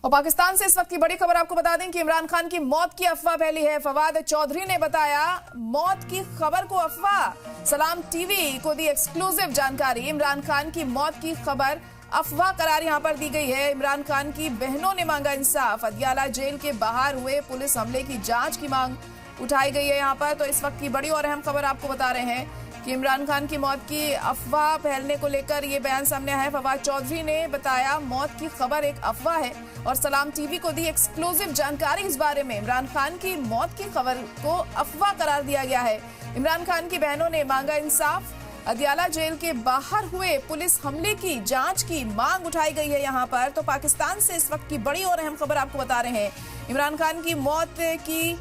और पाकिस्तान से इस वक्त की बड़ी खबर आपको बता दें कि इमरान खान की मौत की अफवाह फैली है। फवाद चौधरी ने बताया मौत की खबर को अफवाह। सलाम टीवी को दी एक्सक्लूसिव जानकारी। इमरान खान की मौत की खबर अफवाह करार यहां पर दी गई है। इमरान खान की बहनों ने मांगा इंसाफ। अदियाला जेल के बाहर हुए पुलिस हमले की जांच की मांग उठाई गई है यहां पर। तो इस वक्त की बड़ी और अहम खबर आपको बता रहे हैं कि इमरान खान की मौत की अफवाह फैलने को लेकर ये बयान सामने आया है। फवाद चौधरी ने बताया मौत की खबर एक अफवाह है और सलाम टीवी को दी एक्सक्लूसिव जानकारी इस बारे में। इमरान खान की मौत की खबर को अफवाह करार दिया गया है। इमरान खान की बहनों ने मांगा इंसाफ। अदियाला जेल के बाहर हुए पुलिस हमले की जांच की मांग उठाई गई है यहाँ पर। तो पाकिस्तान से इस वक्त की बड़ी और अहम खबर आपको बता रहे हैं। इमरान खान की मौत की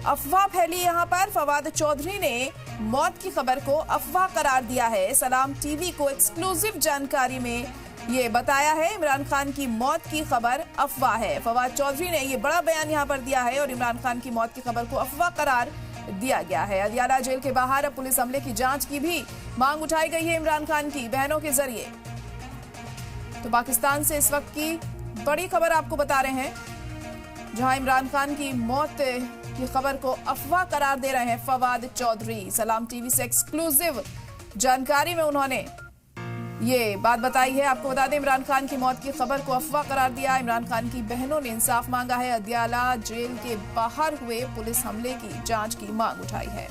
अफवाह फैली यहाँ पर। फवाद चौधरी ने मौत की खबर को अफवाह करार दिया है। सलाम टीवी को एक्सक्लूसिव जानकारी में ये बताया है इमरान खान की मौत की खबर अफवाह है। फवाद चौधरी ने ये बड़ा बयान यहाँ पर दिया है और इमरान खान की मौत की खबर को अफवाह करार दिया गया है। अदियाला जेल के बाहर पुलिस हमले की जांच की भी मांग उठाई गई है इमरान खान की बहनों के जरिए। तो पाकिस्तान से इस वक्त की बड़ी खबर आपको बता रहे हैं, जहां इमरान खान की मौत की खबर को अफवाह करार दे रहे हैं फवाद चौधरी। सलाम टीवी से एक्सक्लूसिव जानकारी में उन्होंने ये बात बताई है। आपको बता दें इमरान खान की मौत की खबर को अफवाह करार दिया। इमरान खान की बहनों ने इंसाफ मांगा है। अदियाला जेल के बाहर हुए पुलिस हमले की जांच की मांग उठाई है।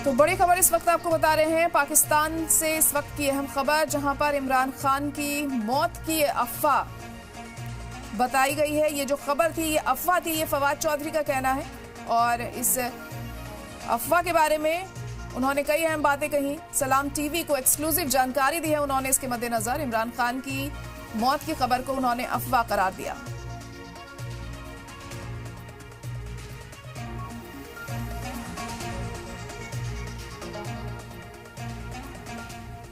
तो बड़ी खबर इस वक्त आपको बता रहे हैं पाकिस्तान से इस वक्त की अहम खबर, जहां पर इमरान खान की मौत की अफवाह बताई गई है। ये जो खबर थी ये अफवाह थी, ये फवाद चौधरी का कहना है। और इस अफवाह के बारे में उन्होंने कई अहम बातें कही। सलाम टीवी को एक्सक्लूसिव जानकारी दी है उन्होंने। इसके मद्देनजर इमरान खान की मौत की खबर को उन्होंने अफवाह करार दिया।